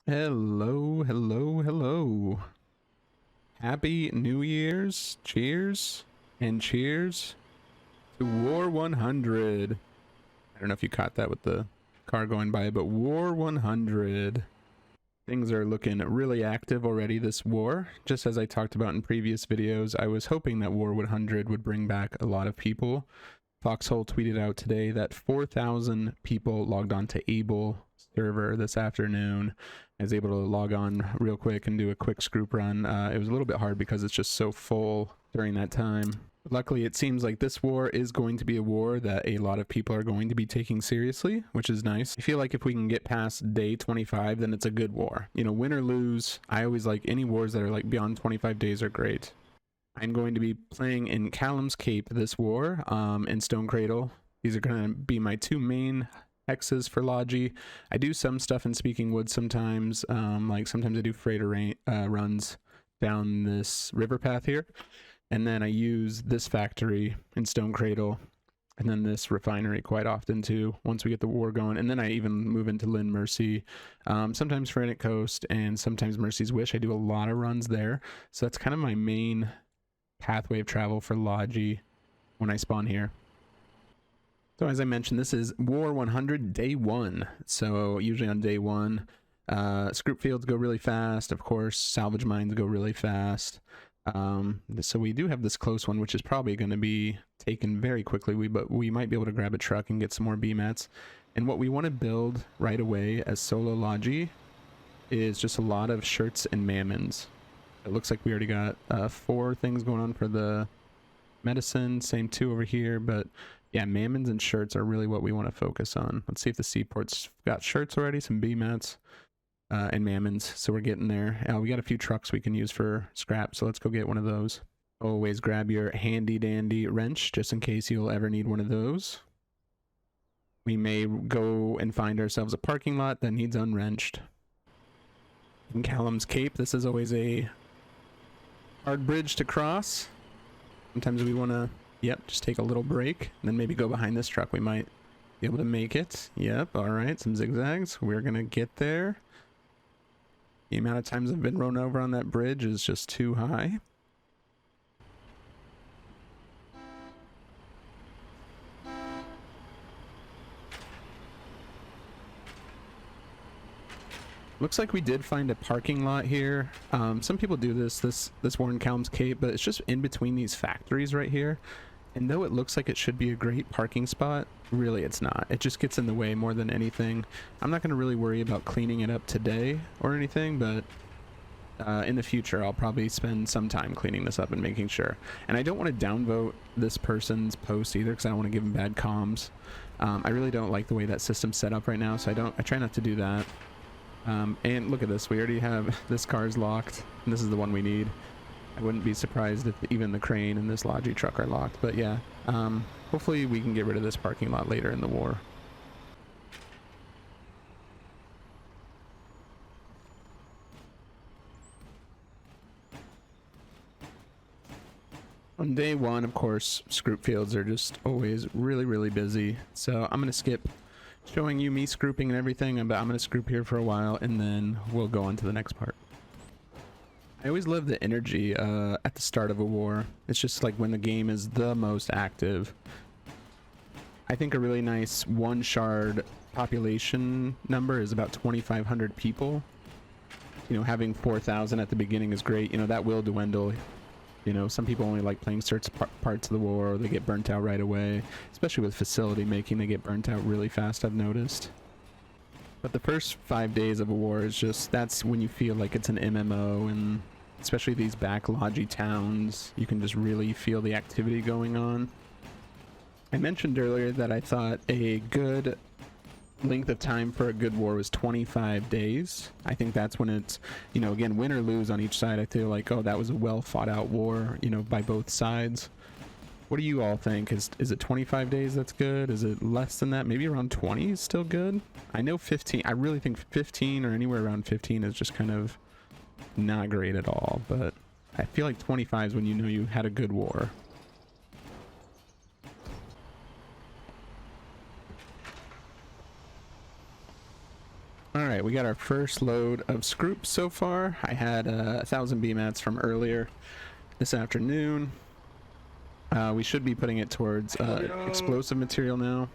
Hello, hello, hello. Happy New Year's. Cheers and cheers to War 100. I don't know if you caught that with the car going by, but War 100. Things are looking really active already this war. Just as I talked about in previous videos, I was hoping that War 100 would bring back a lot of people. Foxhole tweeted out today that 4,000 people logged on to Able server this afternoon. I was able to log on real quick and do a quick scroop run. It was a little bit hard because it's just so full during that time. Luckily, it seems like this war is going to be a war that a lot of people are going to be taking seriously, which is nice. I feel like if we can get past day 25, then it's a good war. You know, win or lose, I always like any wars that are like beyond 25 days are great. I'm going to be playing in Callum's Cape this war, and Stone Cradle. These are going to be my two main hexes for Logi. I do some stuff in Speaking Woods sometimes, like sometimes I do freighter runs down this river path here, and then I use this factory in Stone Cradle, and then this refinery quite often too, once we get the war going, and then I even move into Lynn Mercy, sometimes Frantic Coast, and sometimes Mercy's Wish. I do a lot of runs there, so that's kind of my main pathway of travel for Logi when I spawn here. So as I mentioned, this is War 100 day 1. So usually on day 1, scroop fields go really fast. Of course, salvage mines go really fast. So we do have this close one, which is probably going to be taken very quickly. But we might be able to grab a truck and get some more BMATs. And what we want to build right away as solo Logi is just a lot of shirts and mammons. It looks like we already got 4 things going on for the medicine, same 2 over here, but yeah, mammons and shirts are really what we want to focus on. Let's see if the seaport's got shirts already, some BMATs, and mammons, so we're getting there. We got a few trucks we can use for scrap, so let's go get one of those. Always grab your handy dandy wrench, just in case you'll ever need one of those. We may go and find ourselves a parking lot that needs unwrenched. In Callum's Cape, this is always a hard bridge to cross. Sometimes we want to, just take a little break and then maybe go behind this truck. We might be able to make it. Yep, all right, some zigzags. We're going to get there. The amount of times I've been run over on that bridge is just too high. Looks like we did find a parking lot here. Some people do this war in Callum's Cape, but it's just in between these factories right here. And though it looks like it should be a great parking spot, really it's not. It just gets in the way more than anything. I'm not going to really worry about cleaning it up today or anything, but in the future I'll probably spend some time cleaning this up and making sure. And I don't want to downvote this person's post either, because I don't want to give them bad comms. I really don't like the way that system's set up right now, so I try not to do that. And look at this, we already have this car's locked, and this is the one we need. I wouldn't be surprised if even the crane and this Logi truck are locked, but yeah, hopefully we can get rid of this parking lot later in the war. On day 1, of course, scroop fields are just always really busy, so I'm going to skip showing you me scrooping and everything, but I'm going to scroop here for a while and then we'll go on to the next part. I always love the energy at the start of a war. It's just like when the game is the most active. I think a really nice one shard population number is about 2,500 people. You know, having 4,000 at the beginning is great. You know, that will dwindle. You know, some people only like playing certain parts of the war, or they get burnt out right away. Especially with facility making, they get burnt out really fast, I've noticed. But the first 5 days of a war is just, that's when you feel like it's an MMO, and especially these back Logi towns, you can just really feel the activity going on. I mentioned earlier that I thought a good length of time for a good war was 25 days. I think that's when it's, you know, again, win or lose on each side. I feel like, oh, that was a well fought out war, you know, by both sides. What do you all think? Is it 25 days that's good? Is it less than that? Maybe around 20 is still good? I know 15. I really think 15 or anywhere around 15 is just kind of not great at all. But I feel like 25 is when you know you had a good war. All right, we got our first load of scroops so far. I had 1,000 BMATs from earlier this afternoon. We should be putting it towards explosive material now.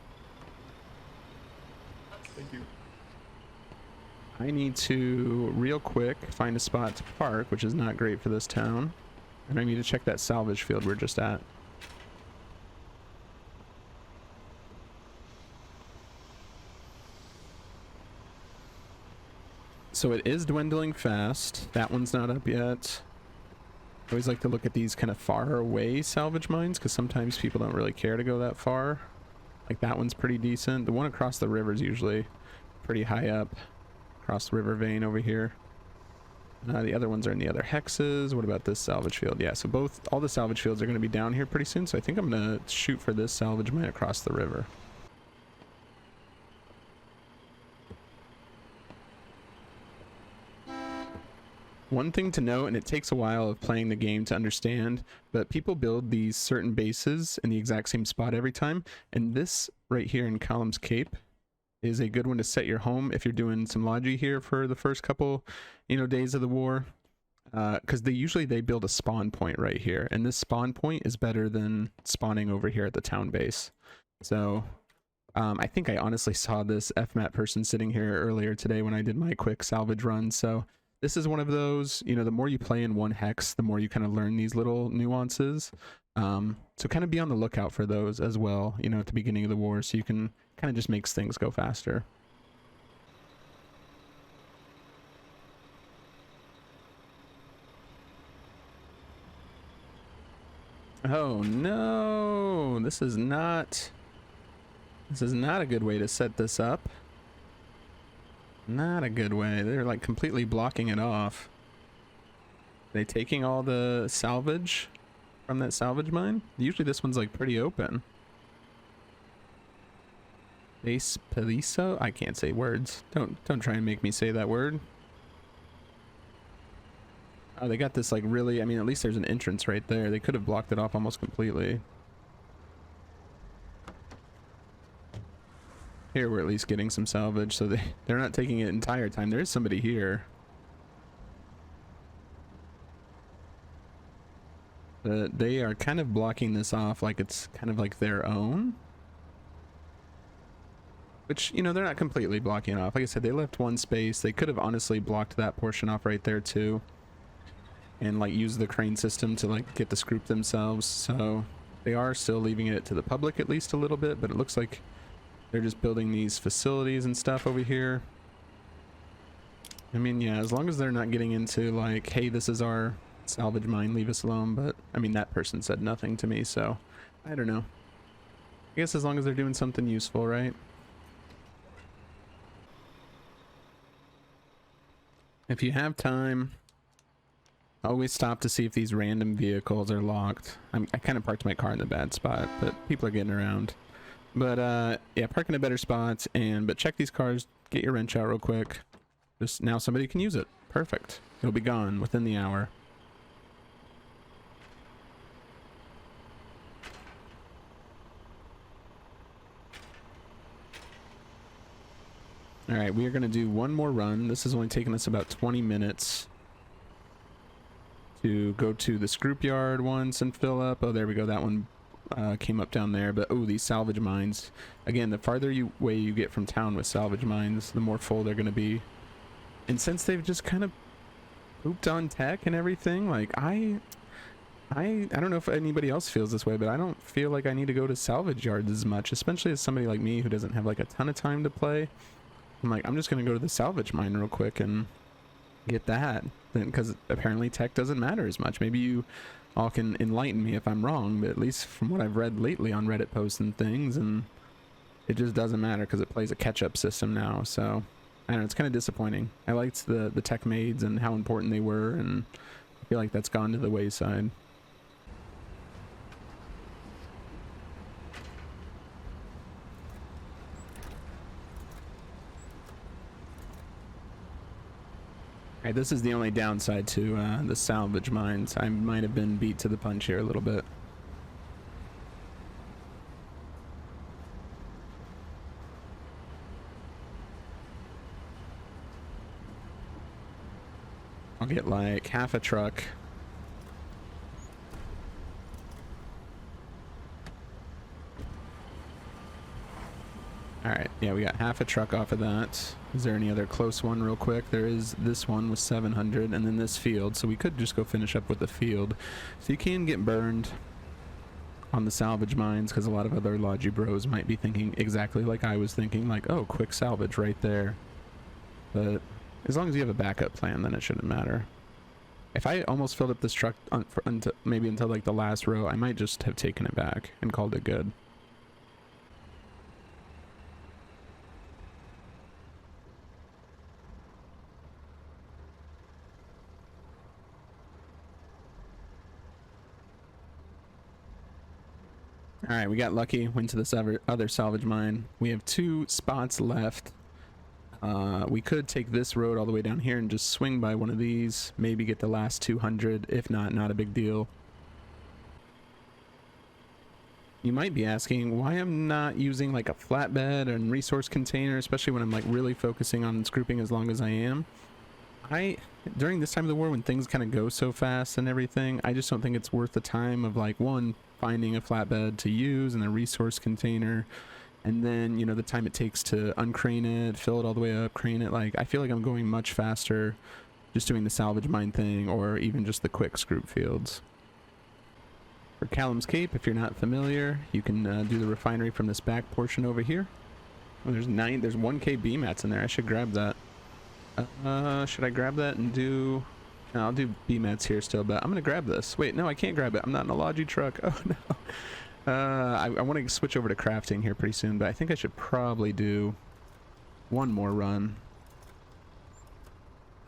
Thank you. I need to, real quick, find a spot to park, which is not great for this town. And I need to check that salvage field we're just at. So it is dwindling fast. That one's not up yet. I always like to look at these kind of far away salvage mines because sometimes people don't really care to go that far. Like that one's pretty decent. The one across the river is usually pretty high up across the river vein over here. The other ones are in the other hexes. What about this salvage field? Yeah, so all the salvage fields are going to be down here pretty soon. So I think I'm going to shoot for this salvage mine across the river. One thing to note, and it takes a while of playing the game to understand, but people build these certain bases in the exact same spot every time. And this right here in Columns Cape is a good one to set your home if you're doing some Logi here for the first couple, days of the war. Because they build a spawn point right here. And this spawn point is better than spawning over here at the town base. So I think I honestly saw this FMAT person sitting here earlier today when I did my quick salvage run. So this is one of those, the more you play in one hex, the more you kind of learn these little nuances. So kind of be on the lookout for those as well, at the beginning of the war, so you can kind of just makes things go faster. Oh no, this is not a good way to set this up. Not a good way. They're like completely blocking it off. Are they taking all the salvage from that salvage mine? Usually this one's like pretty open. Base Peliso? I can't say words. Don't try and make me say that word. Oh, they got this like really, at least there's an entrance right there. They could have blocked it off almost completely. Here we're at least getting some salvage, so they're not taking it entire time. There is somebody here. But they are kind of blocking this off like it's kind of like their own. Which, they're not completely blocking it off. Like I said, they left one space. They could have honestly blocked that portion off right there too. And like use the crane system to like get the scroop themselves. So they are still leaving it to the public at least a little bit, but it looks like they're just building these facilities and stuff over here. Yeah, as long as they're not getting into like, hey, this is our salvage mine, leave us alone. But that person said nothing to me, so I don't know. I guess as long as they're doing something useful, right? If you have time, always stop to see if these random vehicles are locked. I kind of parked my car in the bad spot, but people are getting around. But yeah, park in a better spot, but check these cars, get your wrench out real quick. Just now somebody can use it. Perfect. It'll be gone within the hour. All right, we are going to do one more run. This is only taking us about 20 minutes to go to the scroop yard once and fill up. Oh, there we go. That one came up down there. But oh, these salvage mines, again, the farther away you get from town with salvage mines, the more full they're going to be. And since they've just kind of pooped on tech and everything, like I don't know if anybody else feels this way, but I don't feel like I need to go to salvage yards as much, especially as somebody like me who doesn't have like a ton of time to play. I'm like, I'm just going to go to the salvage mine real quick and get that, then, because apparently tech doesn't matter as much. Maybe you all can enlighten me if I'm wrong, but at least from what I've read lately on Reddit posts and things, and it just doesn't matter because it plays a catch-up system now. So I don't know, it's kind of disappointing. I liked the tech maids and how important they were, and I feel like that's gone to the wayside. Alright, this is the only downside to the salvage mines. I might have been beat to the punch here a little bit. I'll get like half a truck. Alright, yeah, we got half a truck off of that. Is there any other close one real quick? There is this one with 700 and then this field, so we could just go finish up with the field. So you can get burned on the salvage mines because a lot of other Logi bros might be thinking exactly like I was thinking, like, oh, quick salvage right there. But as long as you have a backup plan, then it shouldn't matter. If I almost filled up this truck maybe until like the last row, I might just have taken it back and called it good. Alright, we got lucky, went to this other salvage mine. We have 2 spots left. We could take this road all the way down here and just swing by one of these, maybe get the last 200. If not, not a big deal. You might be asking why I'm not using like a flatbed and resource container, especially when I'm like really focusing on grouping as long as I am. During this time of the war when things kind of go so fast and everything, I just don't think it's worth the time of like, one, finding a flatbed to use and a resource container, and then, you know, the time it takes to uncrane it, fill it all the way up, crane it. Like, I feel like I'm going much faster just doing the salvage mine thing, or even just the quick scroop fields. For Callum's Cape, if you're not familiar, you can do the refinery from this back portion over here. Oh, there's 1K BMATs in there. I should grab that. Should I grab that and do... No, I'll do BMATs here still, but I'm gonna grab this. Wait, no, I can't grab it. I'm not in a Logi truck. Oh, no. I want to switch over to crafting here pretty soon, but I think I should probably do one more run.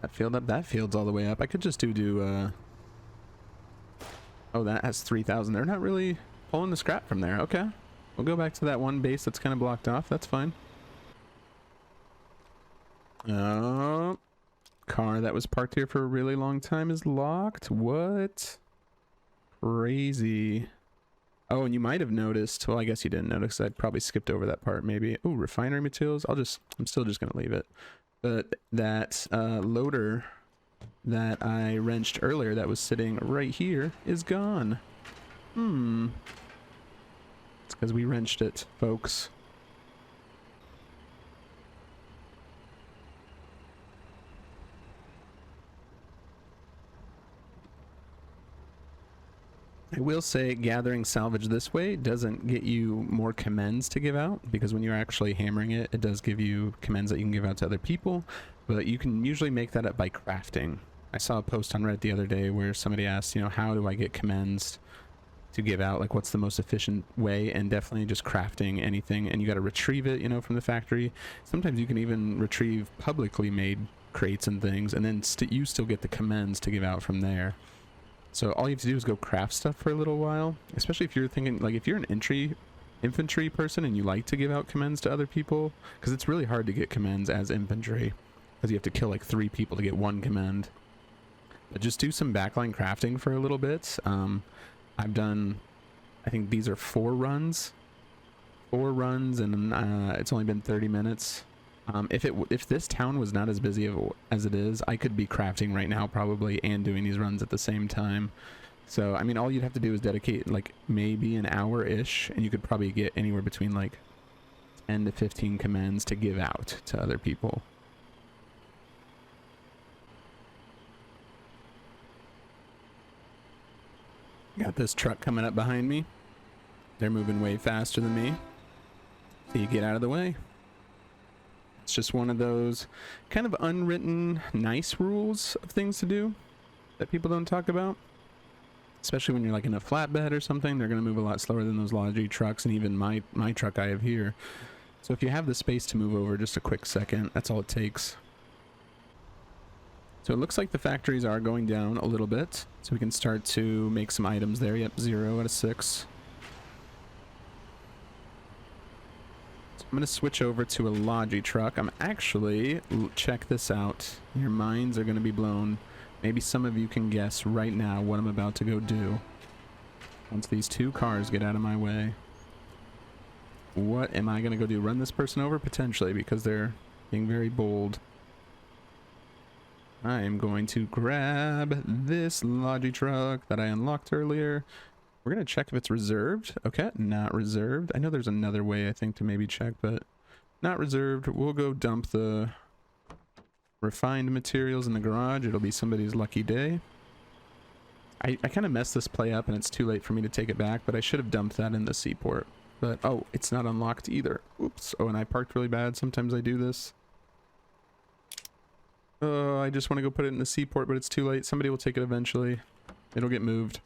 That field up? That field's all the way up. I could just do Oh, that has 3,000. They're not really pulling the scrap from there. Okay. We'll go back to that one base that's kind of blocked off. That's fine. Oh, car that was parked here for a really long time is locked. What? Crazy. Oh, and you might have noticed, well, I guess you didn't notice, I probably skipped over that part maybe. Oh, refinery materials. I'm still just gonna leave it. But that loader that I wrenched earlier that was sitting right here is gone. It's because we wrenched it, folks. I will say gathering salvage this way doesn't get you more commends to give out, because when you're actually hammering it, it does give you commends that you can give out to other people, but you can usually make that up by crafting. I saw a post on Reddit the other day where somebody asked, you know, how do I get commends to give out? Like, what's the most efficient way? And definitely just crafting anything, and you got to retrieve it, you know, from the factory. Sometimes you can even retrieve publicly made crates and things, and then you still get the commends to give out from there. So all you have to do is go craft stuff for a little while, especially if you're thinking, like, if you're an infantry person and you like to give out commends to other people, because it's really hard to get commends as infantry, because you have to kill like 3 people to get 1 commend. But just do some backline crafting for a little bit. I've done, I think these are 4 runs, and it's only been 30 minutes. If this town was not as busy as it is, I could be crafting right now probably and doing these runs at the same time. So, I mean, all you'd have to do is dedicate like maybe an hour-ish, and you could probably get anywhere between like 10 to 15 commends to give out to other people. Got this truck coming up behind me. They're moving way faster than me. So you get out of the way. It's just one of those kind of unwritten nice rules of things to do that people don't talk about. Especially when you're like in a flatbed or something, they're going to move a lot slower than those Logi trucks, and even my truck I have here. So if you have the space to move over just a quick second, that's all it takes. So it looks like the factories are going down a little bit, so we can start to make some items there. Yep, 0 out of 6. I'm going to switch over to a Logi truck. I'm actually, check this out. Your minds are going to be blown. Maybe some of you can guess right now what I'm about to go do. Once these 2 cars get out of my way. What am I going to go do? Run this person over? Potentially, because they're being very bold. I am going to grab this Logi truck that I unlocked earlier. We're going to check if it's reserved. Okay, not reserved. I know there's another way, I think, to maybe check, but not reserved. We'll go dump the refined materials in the garage. It'll be somebody's lucky day. I kind of messed this play up and it's too late for me to take it back, but I should have dumped that in the seaport. But, oh, it's not unlocked either. Oops. Oh, and I parked really bad. Sometimes I do this. Oh, I just want to go put it in the seaport, but it's too late. Somebody will take it eventually. It'll get moved.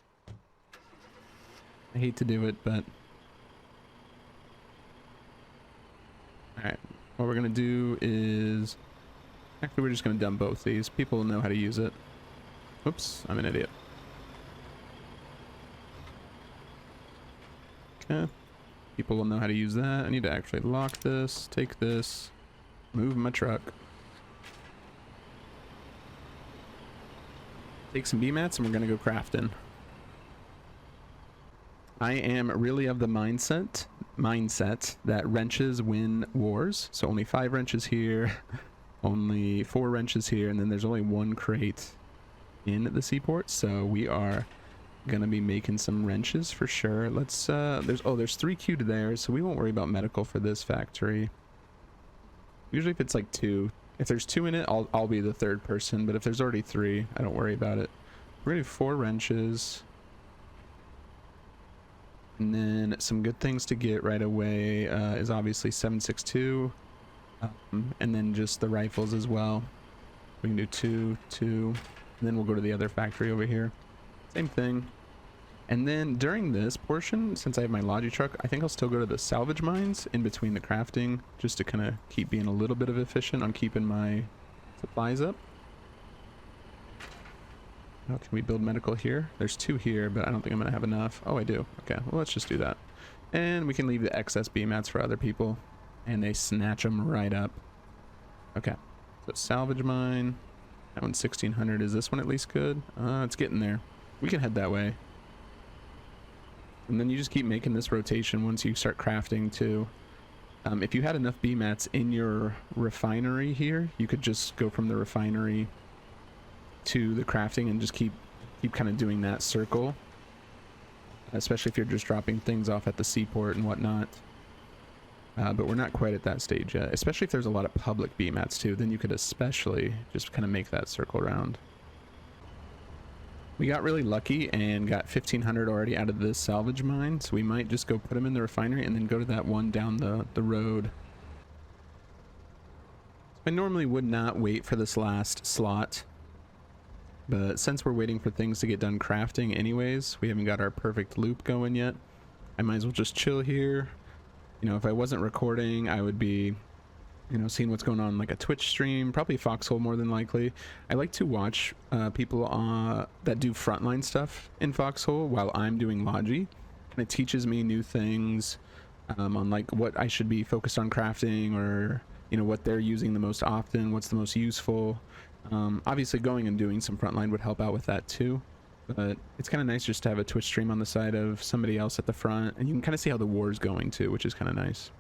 I hate to do it, but... Alright. What we're going to do is... Actually, we're just going to dump both these. People will know how to use it. Oops, I'm an idiot. Okay. People will know how to use that. I need to actually lock this, take this, move my truck. Take some B-mats and we're going to go crafting. I am really of the mindset that wrenches win wars. So only 5 wrenches here, only 4 wrenches here, and then there's only 1 crate in the seaport. So we are gonna be making some wrenches for sure. Let's there's 3 queued there, so we won't worry about medical for this factory. Usually if it's like 2, if there's 2 in it, I'll be the 3rd person, but if there's already 3, I don't worry about it. We're gonna do 4 wrenches. And then some good things to get right away is obviously 7.62, and then just the rifles as well. We can do 2, 2, and then we'll go to the other factory over here. Same thing. And then during this portion, since I have my Logi truck, I think I'll still go to the salvage mines in between the crafting, just to kind of keep being a little bit of efficient on keeping my supplies up. Oh, can we build medical here? There's 2 here, but I don't think I'm going to have enough. Oh, I do. Okay, well, let's just do that. And we can leave the excess B-mats for other people, and they snatch them right up. Okay, so salvage mine. That one's 1600. Is this one at least good? It's getting there. We can head that way. And then you just keep making this rotation once you start crafting too. If you had enough B-mats in your refinery here, you could just go from the refinery to the crafting and just keep kind of doing that circle. Especially if you're just dropping things off at the seaport and whatnot. But we're not quite at that stage yet. Especially if there's a lot of public B-mats too, then you could especially just kind of make that circle round. We got really lucky and got 1500 already out of this salvage mine, so we might just go put them in the refinery and then go to that one down the road. I normally would not wait for this last slot, but since we're waiting for things to get done crafting anyways, we haven't got our perfect loop going yet. I might as well just chill here. You know, if I wasn't recording, I would be, you know, seeing what's going on like a Twitch stream, probably Foxhole more than likely. I like to watch people that do frontline stuff in Foxhole while I'm doing Logi, and it teaches me new things on like what I should be focused on crafting, or you know, what they're using the most often, what's the most useful. Obviously going and doing some frontline would help out with that too, but it's kind of nice just to have a Twitch stream on the side of somebody else at the front, and you can kind of see how the war is going too, which is kind of nice.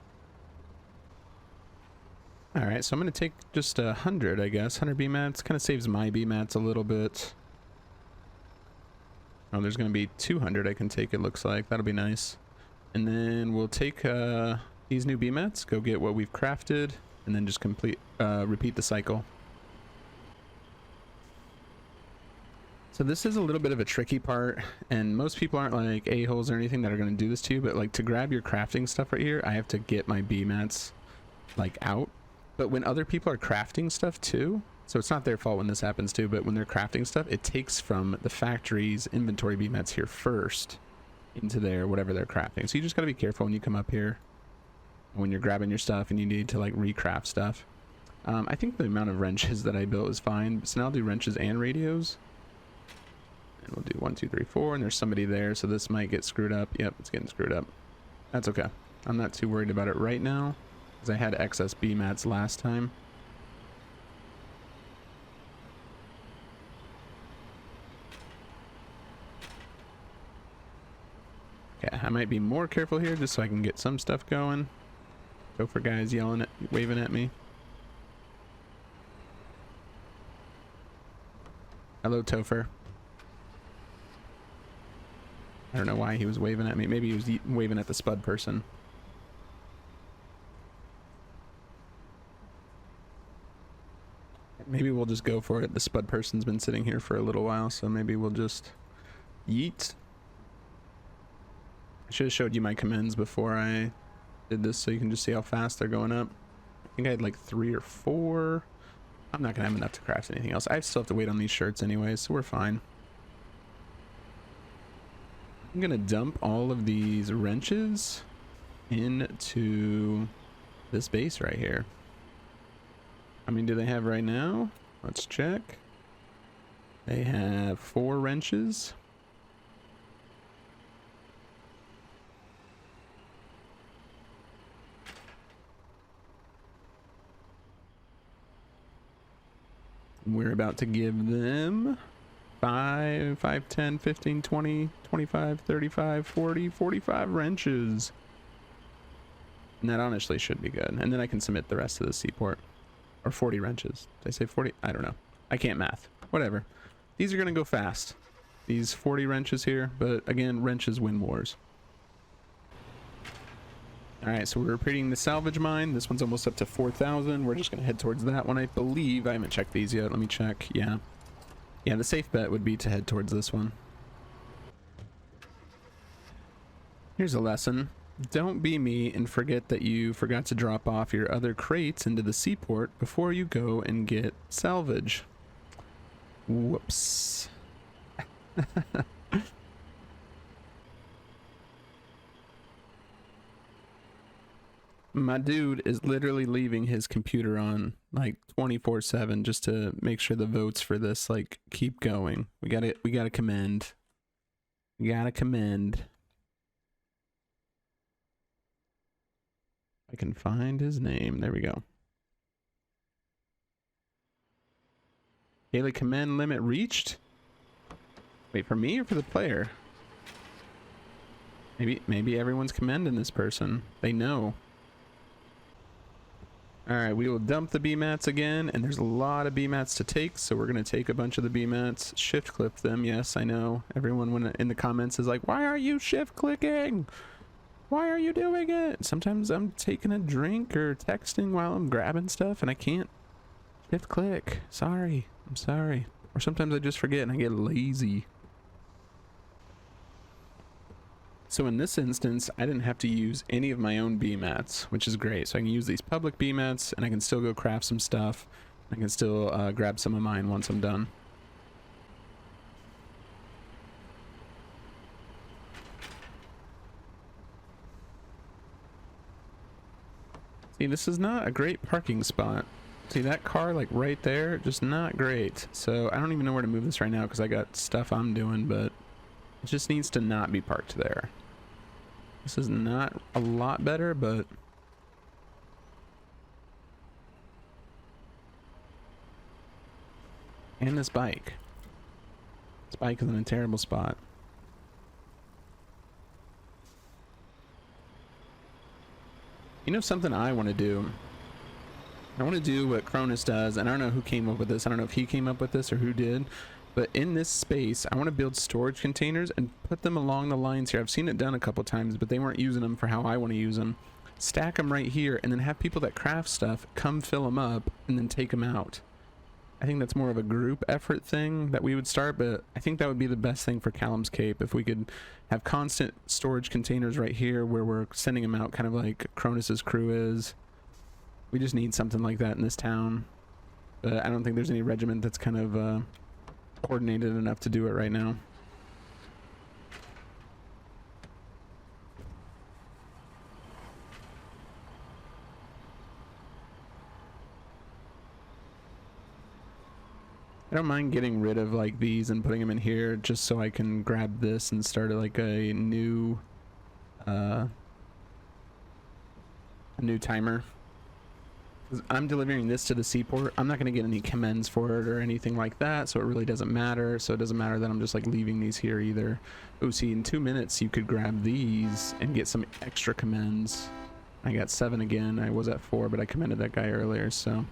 Alright, so I'm going to take just 100, I guess. 100 B-mats. Kind of saves my B-mats a little bit. Oh, there's going to be 200 I can take, it looks like. That'll be nice. And then we'll take these new B-mats, go get what we've crafted, and then just repeat the cycle. So this is a little bit of a tricky part, and most people aren't like a-holes or anything that are going to do this to you, but like to grab your crafting stuff right here, I have to get my B-mats like out. But when other people are crafting stuff too, so it's not their fault when this happens too, but when they're crafting stuff, it takes from the factory's inventory B-mats here first into their whatever they're crafting. So you just got to be careful when you come up here, when you're grabbing your stuff and you need to like recraft stuff. I think the amount of wrenches that I built is fine, so now I'll do wrenches and radios. And we'll do 1, 2, 3, 4, and there's somebody there, so this might get screwed up. Yep, it's getting screwed up. That's okay. I'm not too worried about it right now, because I had excess B-mats last time. Okay, I might be more careful here just so I can get some stuff going. Gopher guys waving at me. Hello, Topher. I don't know why he was waving at me. Maybe he was waving at the Spud person. Maybe we'll just go for it. The Spud person's been sitting here for a little while, so maybe we'll just yeet. I should have showed you my commends before I did this so you can just see how fast they're going up. I think I had like 3 or 4. I'm not gonna have enough to craft anything else. I still have to wait on these shirts anyway, so we're fine. I'm gonna dump all of these wrenches into this base right here. How many do they have right now? Let's check. They have 4 wrenches. We're about to give them 5, 10, 15, 20, 25, 35, 40, 45 wrenches. And that honestly should be good. And then I can submit the rest of the seaport. Or 40 wrenches. Did I say 40? I don't know. I can't math. Whatever. These are going to go fast. These 40 wrenches here. But again, wrenches win wars. Alright, so we're repeating the salvage mine. This one's almost up to 4,000. We're just going to head towards that one, I believe. I haven't checked these yet. Let me check. Yeah. Yeah, the safe bet would be to head towards this one. Here's a lesson. Don't be me and forget that you forgot to drop off your other crates into the seaport before you go and get salvage. Whoops. My dude is literally leaving his computer on like 24/7 just to make sure the votes for this like keep going. We gotta commend. We gotta commend. I can find his name. There we go. Daily commend limit reached? Wait, for me or for the player? Maybe everyone's commending this person. They know. Alright, we will dump the B-mats again, and there's a lot of B-mats to take, so we're going to take a bunch of the B-mats, shift clip them. Yes, I know. Everyone when in the comments is like, why are you shift clicking? Why are you doing it? Sometimes I'm taking a drink or texting while I'm grabbing stuff, and I can't shift click. Sorry. I'm sorry. Or sometimes I just forget and I get lazy. So in this instance, I didn't have to use any of my own B-mats, which is great. So I can use these public B-mats, and I can still go craft some stuff. I can still grab some of mine once I'm done. See, this is not a great parking spot. See that car like right there? Just not great. So I don't even know where to move this right now because I got stuff I'm doing, but it just needs to not be parked there. This is not a lot better, but and this bike. This bike is in a terrible spot. You know something I want to do? I want to do what Cronus does, and I don't know who came up with this. I don't know if he came up with this or who did. But in this space, I want to build storage containers and put them along the lines here. I've seen it done a couple times, but they weren't using them for how I want to use them. Stack them right here, and then have people that craft stuff come fill them up and then take them out. I think that's more of a group effort thing that we would start, but I think that would be the best thing for Callum's Cape if we could have constant storage containers right here where we're sending them out, kind of like Cronus's crew is. We just need something like that in this town. But I don't think there's any regiment that's kind of coordinated enough to do it right now. I don't mind getting rid of like these and putting them in here just so I can grab this and start like a new timer. I'm delivering this to the seaport. I'm not going to get any commends for it or anything like that, so it really doesn't matter. So it doesn't matter that I'm just like leaving these here either. Oh, see, in 2 minutes you could grab these and get some extra commends. I got 7 again. I was at 4, but I commended that guy earlier, so.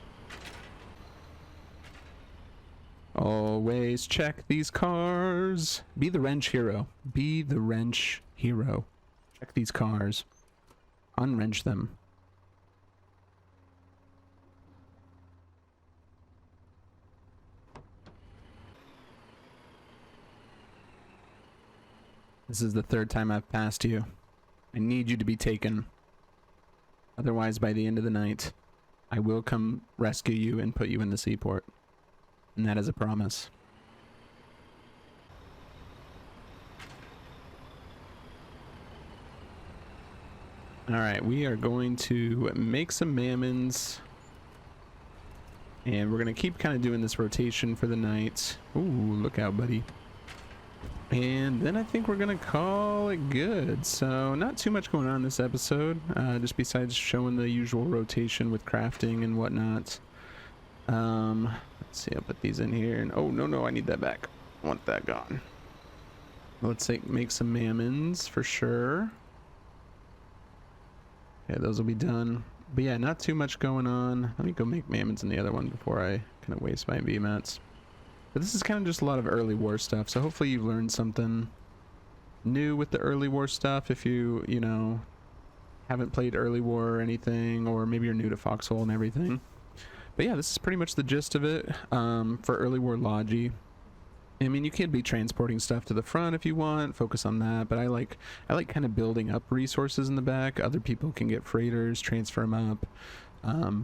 Always check these cars. Be the wrench hero. Be the wrench hero. Check these cars. Unwrench them. This is the third time I've passed you. I need you to be taken. Otherwise, by the end of the night, I will come rescue you and put you in the seaport. And that is a promise. Alright, we are going to make some mammons. And we're going to keep kind of doing this rotation for the night. Ooh, look out, buddy. And then I think we're going to call it good. So not too much going on this episode, just besides showing the usual rotation with crafting and whatnot. Let's see, I'll put these in here. And oh, no, I need that back. I want that gone. Let's make some mammons for sure. Okay, those will be done. But yeah, not too much going on. Let me go make mammons in the other one before I kind of waste my VMATs. But this is kind of just a lot of early war stuff, so hopefully you've learned something new with the early war stuff if you know, haven't played early war or anything, or maybe you're new to Foxhole and everything. But yeah, this is pretty much the gist of it for early war Logi. I mean, you can be transporting stuff to the front if you want, focus on that, but I like kind of building up resources in the back. Other people can get freighters, transfer them up.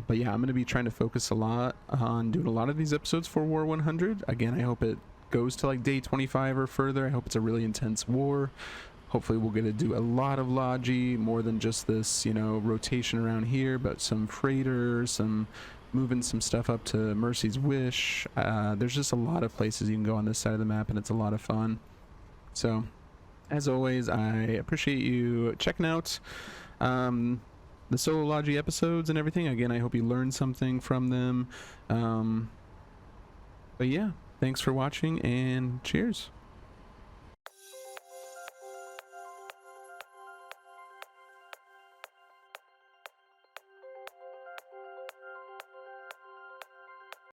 But yeah, I'm going to be trying to focus a lot on doing a lot of these episodes for War 100. Again, I hope it goes to like day 25 or further. I hope it's a really intense war. Hopefully we'll get to do a lot of Logi, more than just this, you know, rotation around here, but some freighters, some moving some stuff up to Mercy's Wish. There's just a lot of places you can go on this side of the map, and it's a lot of fun. So, as always, I appreciate you checking out the solo Logi episodes and everything. Again, I hope you learned something from them. But yeah, thanks for watching, and cheers.